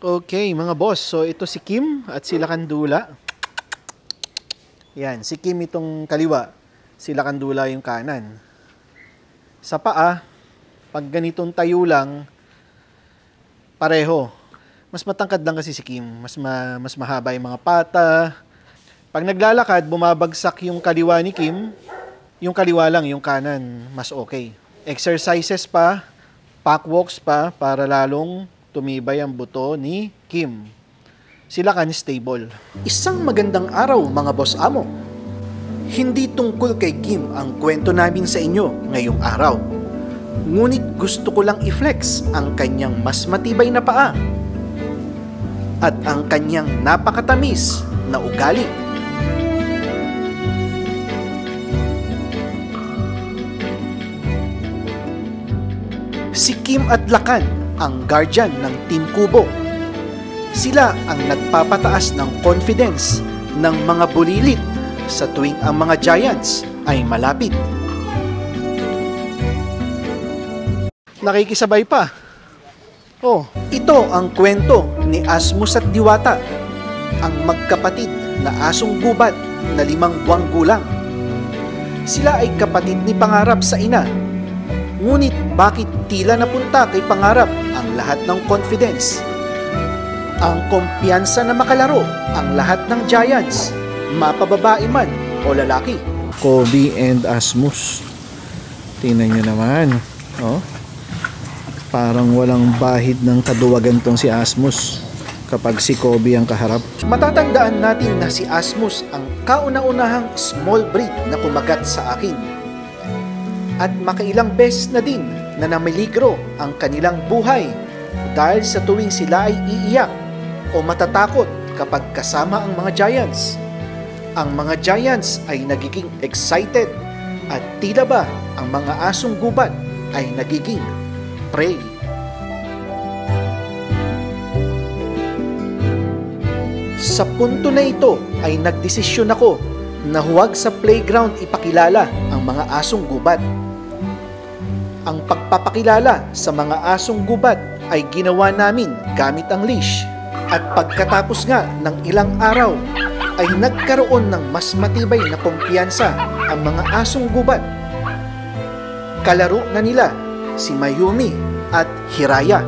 Okay, mga boss. So, ito si Kim at sila Kandula. Yan, si Kim itong kaliwa. Sila Kandula yung kanan. Sa paa, pag ganitong tayo lang, pareho. Mas matangkad lang kasi si Kim. Mas mahaba yung mga pata. Pag naglalakad, bumabagsak yung kaliwa ni Kim. Yung kaliwa lang, yung kanan, mas okay. Exercises pa, pack walks pa, para lalong tumibay ang buto ni Kim. Sila stable. Isang magandang araw mga boss amo. Hindi tungkol kay Kim ang kwento namin sa inyo ngayong araw. Ngunit gusto ko lang i-flex ang kanyang mas matibay na paa at ang kanyang napakatamis na ugali. Si Kim at Lakan ang guardian ng Team Kubo. Sila ang nagpapataas ng confidence ng mga bulilit sa tuwing ang mga Giants ay malapit. Nakikisabay pa. Oh, ito ang kwento ni Asmus at Diwata, ang magkapatid na asong gubat na 5 buwang gulang. Sila ay kapatid ni Pangarap sa ina. Ngunit bakit tila napunta kay Pangarap ang lahat ng confidence? Ang kumpiyansa na makalaro ang lahat ng Giants, mapababae man o lalaki. Kobe and Asmus. Tingnan nyo naman. Oh. Parang walang bahid ng kaduwagan tong si Asmus kapag si Kobe ang kaharap. Matatandaan natin na si Asmus ang kauna-unahang small breed na kumagat sa akin. At makailang beses na din na namiligro ang kanilang buhay dahil sa tuwing sila ay iiyak o matatakot kapag kasama ang mga Giants. Ang mga Giants ay nagiging excited at tila ba ang mga asong gubat ay nagiging prey. Sa punto na ito ay nagdesisyon ako na huwag sa playground ipakilala ang mga asong gubat. Ang pagpapakilala sa mga asong gubat ay ginawa namin gamit ang leash. At pagkatapos nga ng ilang araw, ay nagkaroon ng mas matibay na kumpiyansa ang mga asong gubat. Kalaro na nila si Mayumi at Hiraya.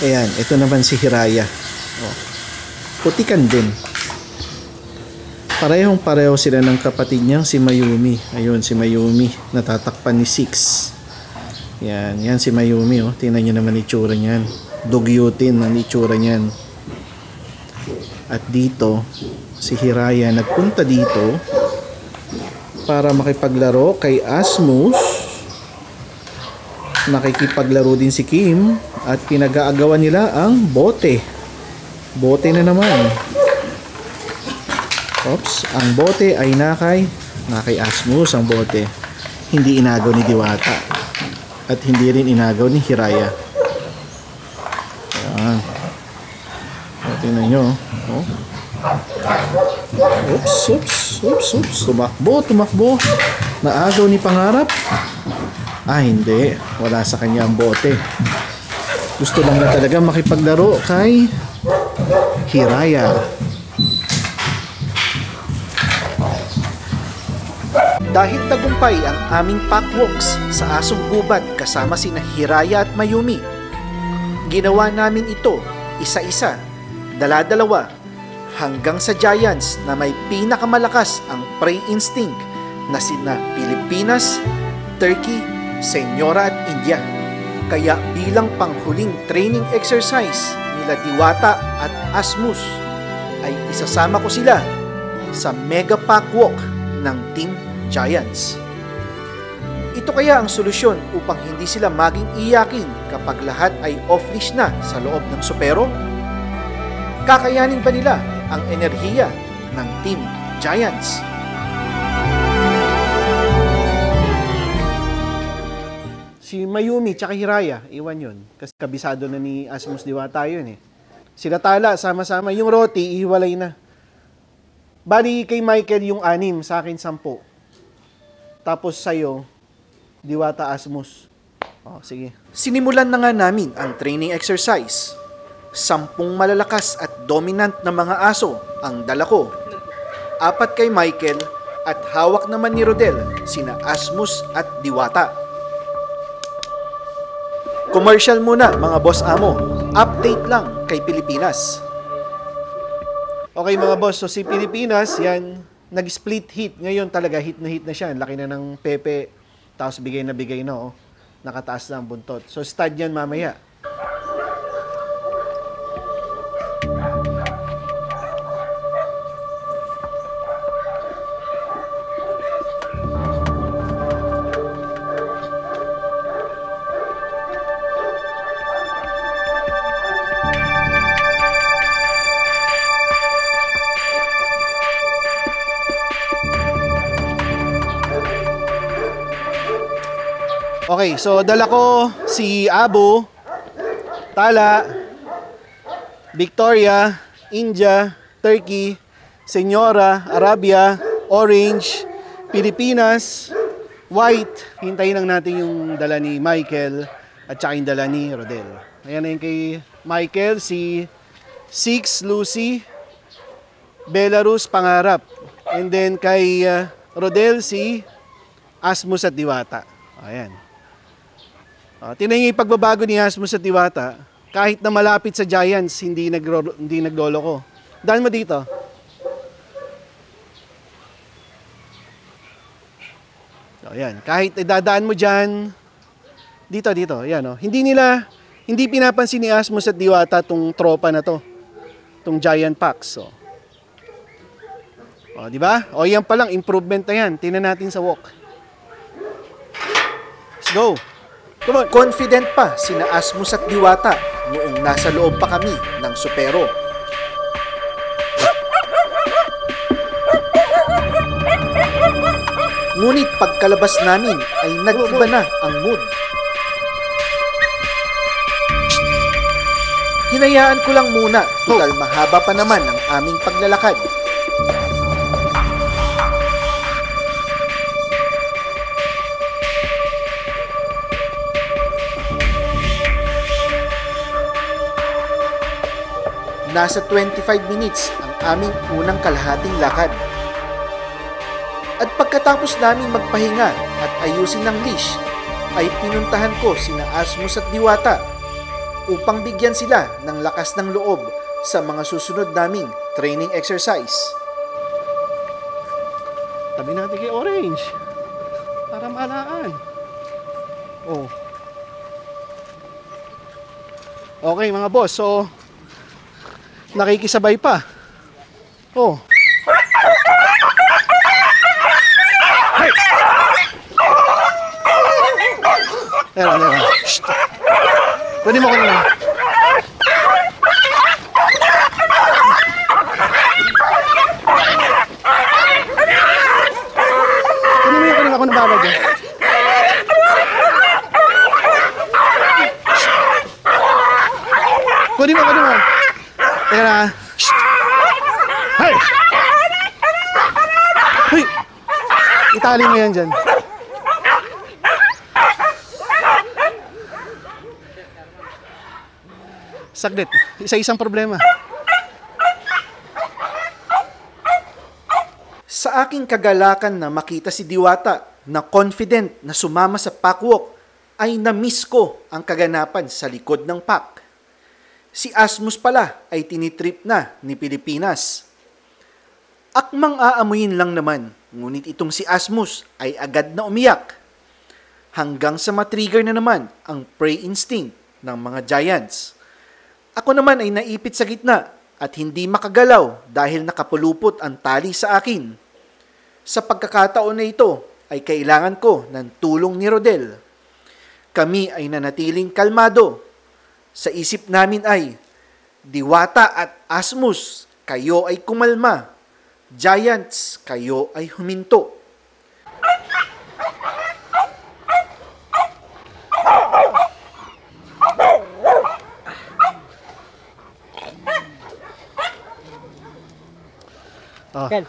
Ayan, ito naman si Hiraya. Oh. Putikan din. Parehong-pareho sila ng kapatid niyang si Mayumi. Ayun, si Mayumi. Natatakpan ni Six. Yan si Mayumi. Oh. Tingnan niyo naman itsura niyan. Dugyutin ang itsura niyan. At dito, si Hiraya nagpunta dito para makipaglaro kay Asmus. Nakikipaglaro din si Kim. At pinag-aagawan nila ang bote. Bote na naman. Oops, ang bote ay nakay Asmus ang bote. Hindi inagaw ni Diwata. At hindi rin inagaw ni Hiraya. Ayan. O, tingnan nyo. Oh. Oops. Tumakbo. Naagaw ni Pangarap. Hindi. Wala sa kanya ang bote. Gusto lang na talaga makipaglaro kay Hiraya. Dahil tagumpay ang aming packwalks sa asong gubat kasama sina Hiraya at Mayumi, ginawa namin ito isa-isa, dala-dalawa, hanggang sa Giants na may pinakamalakas ang prey instinct na sina Pilipinas, Turkey, Senyora at India. Kaya bilang panghuling training exercise nila Diwata at Asmus ay isasama ko sila sa mega pack walk ng Team Giants. Ito kaya ang solusyon upang hindi sila maging iyakin kapag lahat ay off-leash na sa loob ng supero? Kakayanin ba nila ang enerhiya ng Team Giants? Si Mayumi tsaka Hiraya, iwan yun. Kasi kabisado na ni Asmus Diwata yun eh. Sila Tala, sama-sama. Yung Roti, ihiwalay na. Bali kay Michael yung 6, sa akin 10. Tapos sa'yo, Diwata, Asmus. O, sige. Sinimulan na nga namin ang training exercise. 10 malalakas at dominant na mga aso ang dala ko. 4 kay Michael at hawak naman ni Rodel sina Asmus at Diwata. Commercial muna mga boss amo. Update lang kay Pilipinas. Okay mga boss, so si Pilipinas, yan, nag-split hit. Ngayon talaga, hit na siya. Laki na ng Pepe, tapos bigay na, oh. Nakataas na ang buntot. So stud yan mamaya. Okay, so dala ko si Abo, Tala, Victoria, India, Turkey, Senyora, Arabia, Orange, Pilipinas, White. Hintayin lang natin yung dala ni Michael at saka yung dala ni Rodel. Ayan na yung kay Michael, si Six, Lucy, Belarus, Pangarap. And then kay Rodel, si Asmus at Diwata. Ayan. Tingnan niyo yung pagbabago ni Asmus at Diwata. Kahit na malapit sa Giants, hindi naglolo ko. Daan mo dito. Ayan. Kahit idadaan mo dyan, dito. Ayan, oh. Hindi pinapansin ni Asmus at Diwata tong tropa na to. Tong Giant Packs. So. O, di ba? O, yan pa lang. Improvement na yan. Tingnan natin sa walk. Let's go. Come on. Confident pa sina Asmus at Diwata noong nasa loob pa kami ng supero. Ngunit pagkalabas namin ay nag-iba na ang mood. Hinayaan ko lang muna, total mahaba pa naman ang aming paglalakad. Nasa 25 minutes ang aming unang kalahating lakad. At pagkatapos namin magpahinga at ayusin ng leash, ay pinuntahan ko sina Asmus at Diwata upang bigyan sila ng lakas ng loob sa mga susunod naming training exercise. Tabi natin kay Orange para maalaan. Oh. Okay mga boss, so nakikisabay pa. Oh. Hey! Ayan. Shhh. Pwede mo ko naman. Pwede mo yung ako nababa dyan. Pwede mo. Teka na. Shhh. Hey! Hey! Itali mo yan dyan. Saglit. Isa-isang problema. Sa aking kagalakan na makita si Diwata na confident na sumama sa packwalk, ay na-miss ko ang kaganapan sa likod ng pack. Si Asmus pala ay tinitrip na ni Pilipinas. Akmang aamuyin lang naman, ngunit itong si Asmus ay agad na umiyak. Hanggang sa matrigger na naman ang prey instinct ng mga Giants. Ako naman ay naipit sa gitna at hindi makagalaw dahil nakapulupot ang tali sa akin. Sa pagkakataon na ito ay kailangan ko ng tulong ni Rodel. Kami ay nanatiling kalmado. Sa isip namin ay, Diwata at Asmus, kayo ay kumalma. Giants, kayo ay huminto. Oh. Kel.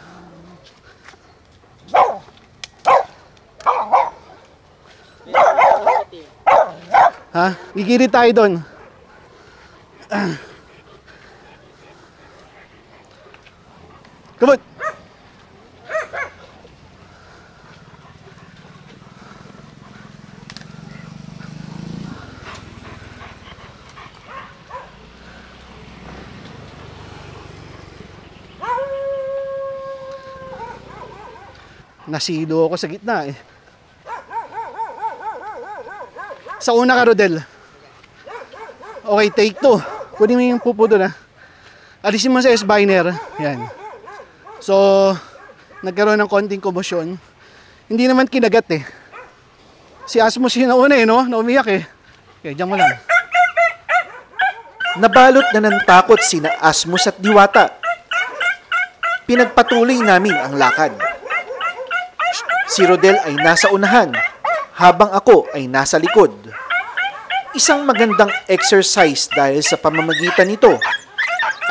Ha? Gigirit tayo doon. Kabut! Nasilo ako sa gitna eh. Sa una ka, Rodel. Okay, take 2. Kunin mo yung pupo doon, ha. Alisin mo sa S-biner. Yan. So, nagkaroon ng konting komosyon. Hindi naman kinagat eh. Si Asmus yung nauna eh, no? Naumiyak eh. Okay, diyan mo lang. Nabalot na ng takot sina Asmus at Diwata. Pinagpatuloy namin ang lakad. Si Rodel ay nasa unahan, habang ako ay nasa likod. Isang magandang exercise dahil sa pamamagitan nito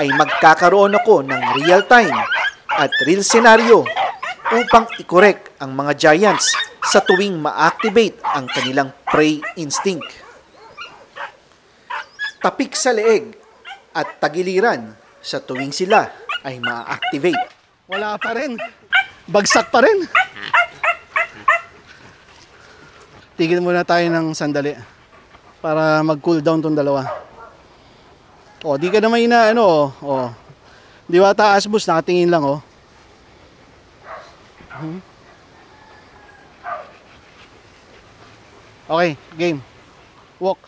ay magkakaroon ako ng real time at real scenario upang i-correct ang mga giants sa tuwing ma-activate ang kanilang prey instinct. Tapik sa leeg at tagiliran sa tuwing sila ay ma-activate. Wala pa rin. Bagsak pa rin. Tigil muna tayo ng sandali para mag-cool down tong dalawa. O, di ka naman inaano, o. Diwata, Asmus, nakatingin lang, o. Okay, game. Walk.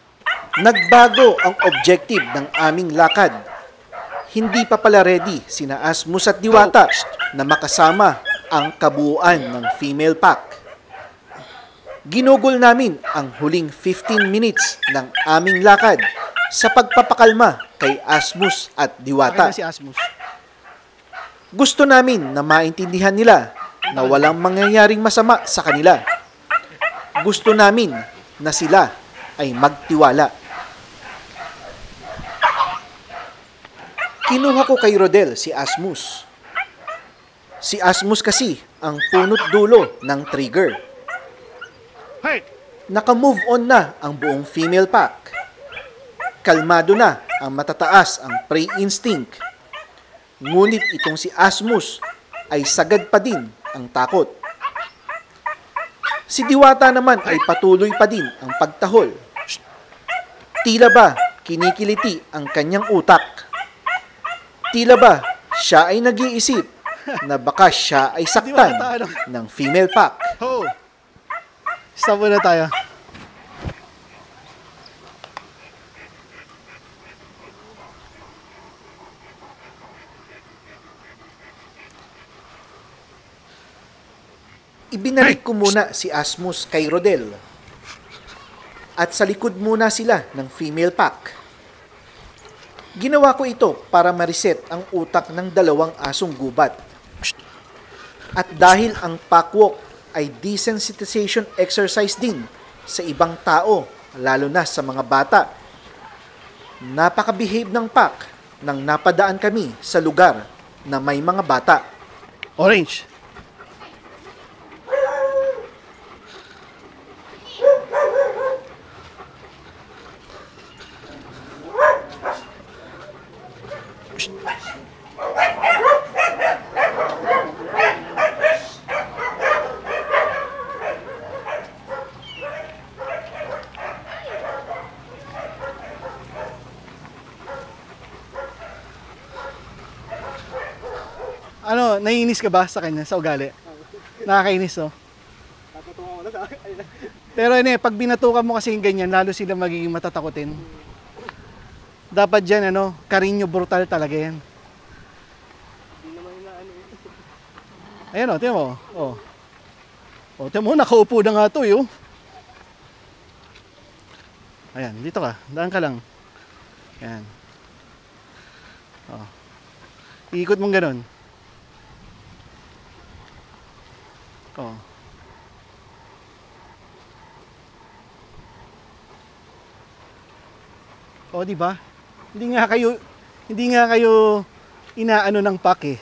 Nagbago ang objective ng aming lakad. Hindi pa pala ready sina Asmus at Diwata na makasama ang kabuuan ng female pack. Ginugol namin ang huling 15 minutes ng aming lakad sa pagpapakalma kay Asmus at Diwata. Okay na si Asmus. Gusto namin na maintindihan nila na walang mangyayaring masama sa kanila. Gusto namin na sila ay magtiwala. Kinuha ko kay Rodel si Asmus. Si Asmus kasi ang punot dulo ng trigger. Hey! Naka-move on na ang buong female pack. Kalmado na ang matataas ang prey instinct. Ngunit itong si Asmus ay sagad pa din ang takot. Si Diwata naman ay patuloy pa din ang pagtahol. Tila ba kinikiliti ang kanyang utak? Tila ba siya ay nag-iisip na baka siya ay saktan ng female pack? Ho! Stop muna tayo. Ibinalik ko muna si Asmus kay Rodel. At sa likod muna sila ng female pack. Ginawa ko ito para ma-reset ang utak ng dalawang asong gubat. At dahil ang pack walk ay desensitization exercise din sa ibang tao, lalo na sa mga bata. Napaka-behave ng pack nang napadaan kami sa lugar na may mga bata. Orange. Ano, naiinis ka ba sa kanya, sa ugali? Nakakainis, oh. Pero ano, pag binatukan mo kasi yung ganyan, lalo sila magiging matatakotin. Dapat dyan, ano, Carino brutal talaga yan. Ayan, oh, tiyan mo. Oh. Oh, tiyan mo, nakaupo na nga to, yun. Ayan, dito ka. Daan ka lang. Ayan. Oh. Iikot mong ganun. Oh. Oh, di ba? Hindi nga kayo inaano ng pack eh.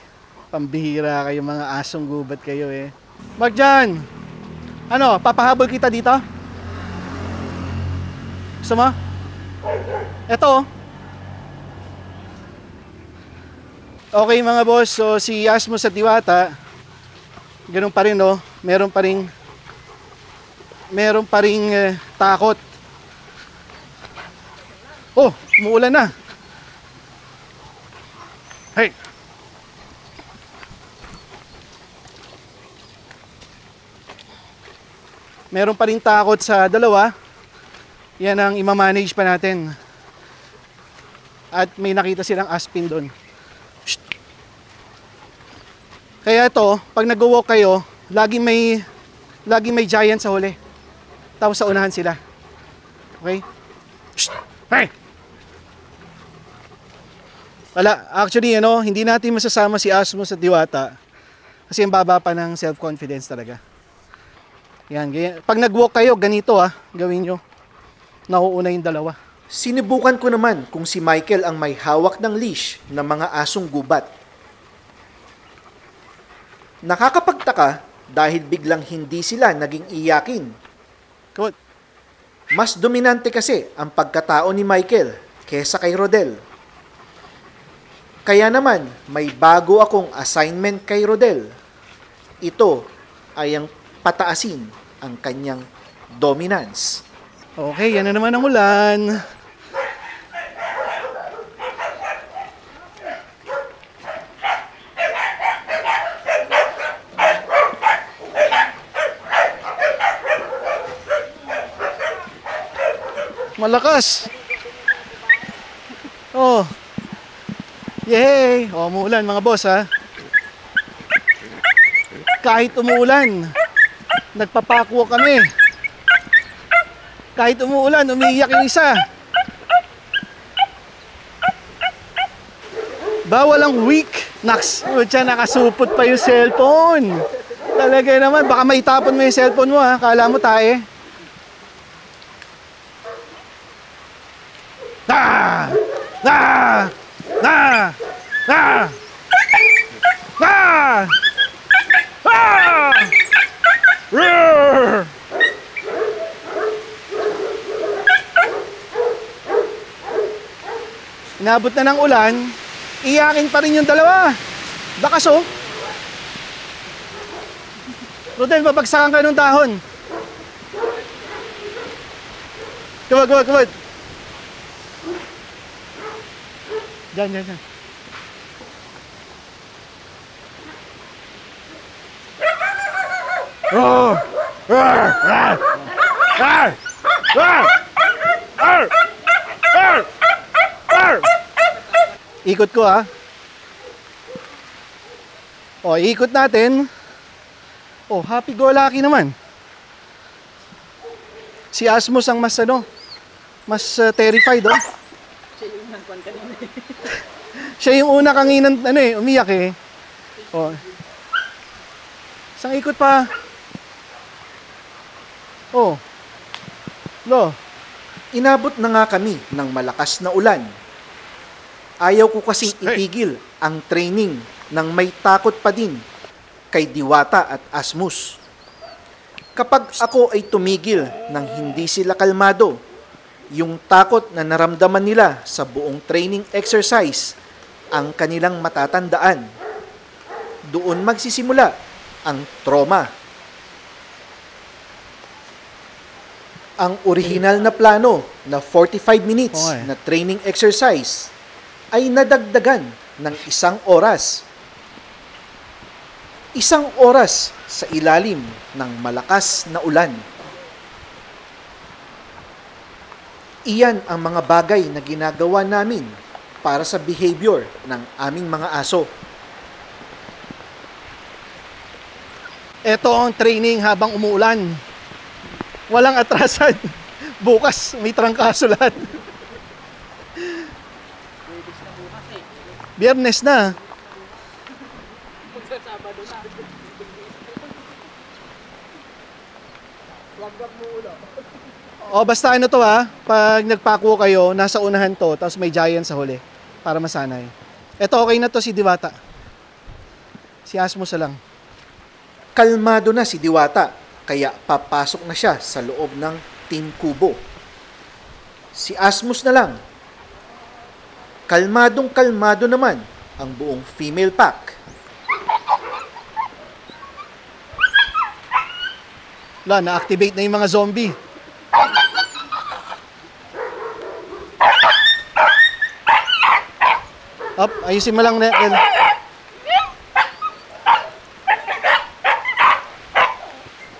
Pambihira kayo, mga asong gubat kayo eh. Magjan! Ano, papahabol kita dito? Gusto mo? Eto. Okay mga boss, so si Asmus at Diwata, ganun pa rin no, meron pa ring takot. Oh, umuulan na. Hey. Meron pa ring takot sa dalawa. Yan ang ima-manage pa natin. At may nakita silang aspin doon. Shh. Kaya ito, pag nag-walk kayo, laging may giant sa huli. Tapos sa unahan sila. Okay? Shh. Hey! Wala, actually hindi natin masasama si Asmus at Diwata kasi ang baba pa ng self-confidence talaga. Yan, ganyan. Pag nag-walk kayo, ganito gawin nyo. Nauuna yung dalawa. Sinubukan ko naman kung si Michael ang may hawak ng leash ng mga asong gubat. Nakakapagtaka dahil biglang hindi sila naging iyakin. Good. Mas dominante kasi ang pagkatao ni Michael kesa kay Rodel. Kaya naman, may bago akong assignment kay Rodel. Ito ay ang pataasin ang kanyang dominance. Okay, yan na naman ang ulan. Malakas. Oh. Yay! Oh, umuulan mga boss Kahit umuulan, nagpapakwo kami. Kahit umuulan, umiiyak yung isa. Bawal ang weak. Naks, nakasupot pa yung cellphone. Talaga naman, baka maitapon mo yung cellphone mo Kala mo tae. Ah! Ah! Ah! Ah! Ah! Ah! Roar! Inabot na ng ulan, iyakin pa rin yung dalawa. Bakas Rodel, babagsakan ka ng dahon. Kawad. Diyan. Oh! Ikot ko Oh, ikot natin. Oh, happy go lucky naman. Si Asmus ang mas terrified Siya yung una kanina umiyak Oh. Isang ikot pa. Oh. Inabot na nga kami ng malakas na ulan. Ayaw ko kasing itigil ang training ng may takot pa din kay Diwata at Asmus. Kapag ako ay tumigil nang hindi sila kalmado, yung takot na naramdaman nila sa buong training exercise ang kanilang matatandaan. Doon magsisimula ang trauma. Ang original na plano na 45 minutes na training exercise ay nadagdagan ng 1 oras. 1 oras sa ilalim ng malakas na ulan. Iyan ang mga bagay na ginagawa namin para sa behavior ng aming mga aso. Ito ang training habang umuulan. Walang atrasan. Bukas may trangkaso lahat. Biyernes na. O basta pag nagpako kayo, nasa unahan to, tapos may giant sa huli para masanay. Ito okay na to si Diwata. Si Asmus na lang. Kalmado na si Diwata, kaya papasok na siya sa loob ng Team Kubo. Si Asmus na lang. Kalmadong kalmado naman ang buong female pack. Wala, na-activate na yung mga zombie. Up, ayusin mo lang, Nekel.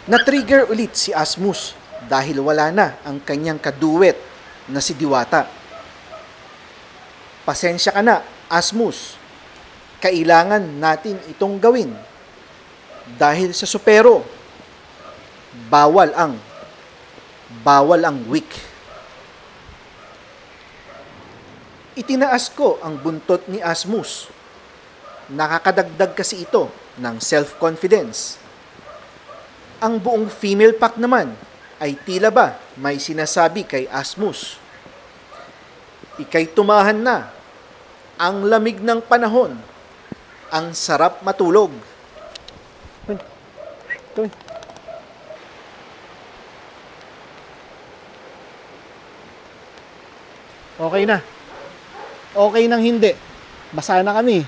Na-trigger ulit si Asmus dahil wala na ang kanyang kaduwet na si Diwata. Pasensya ka na, Asmus. Kailangan natin itong gawin. Dahil sa supero, bawal ang weak. Itinaas ko ang buntot ni Asmus. Nakakadagdag kasi ito ng self-confidence. Ang buong female pack naman ay tila ba may sinasabi kay Asmus. Ika'y tumahan na. Ang lamig ng panahon. Ang sarap matulog. Okay na. Okay nang hindi. Basa na kami.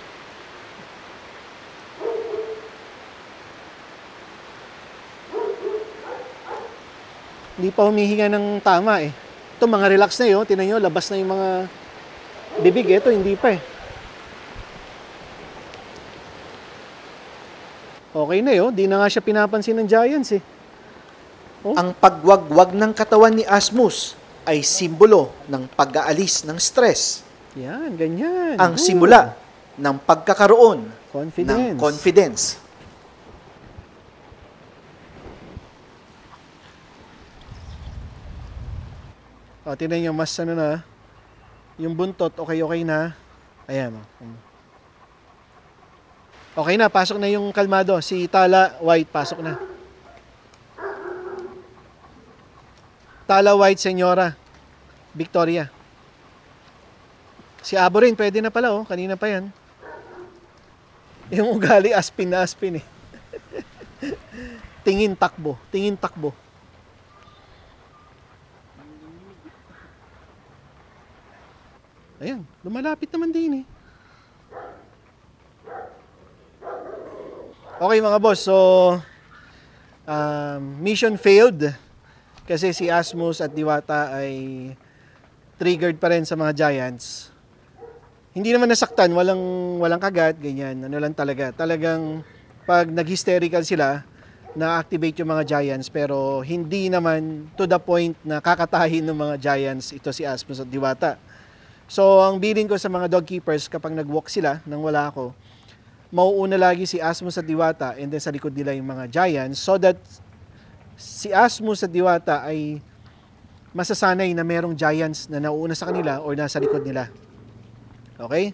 Hindi pa humihinga ng tama eh. Ito mga relax na yun. Tinan nyo, labas na yung mga bibig. Ito, hindi pa eh. Okay na yun. Di na nga siya pinapansin ng Giants eh. Oh. Ang pagwagwag ng katawan ni Asmus ay simbolo ng pag-aalis ng stress. Yan, ganyan. Ang simula ng pagkakaroon ng confidence. O, tinan nyo, mas ano na, yung buntot, okay na. Ayan, o. Okay na, pasok na yung kalmado. Si Tala White, pasok na. Tala White, Senyora. Victoria. Si Abo rin, pwede na pala, oh. Kanina pa yan. Yung ugali, aspin na aspin, eh. Tingin takbo. Ayan, lumalapit naman din eh. Okay mga boss, so mission failed kasi si Asmus at Diwata ay triggered pa rin sa mga Giants. Hindi naman nasaktan, walang kagat, ganyan. Ano lang talaga, talagang pag nag-hysterical sila, na-activate yung mga Giants pero hindi naman to the point na kakatahin ng mga Giants ito si Asmus at Diwata. So, ang bilin ko sa mga dog keepers kapag nag-walk sila nang wala ako, mauuna lagi si Asmus at Diwata and then sa likod nila yung mga Giants so that si Asmus at Diwata ay masasanay na merong Giants na nauuna sa kanila or nasa likod nila. Okay?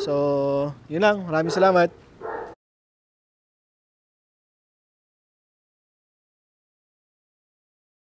So, yun lang. Maraming salamat.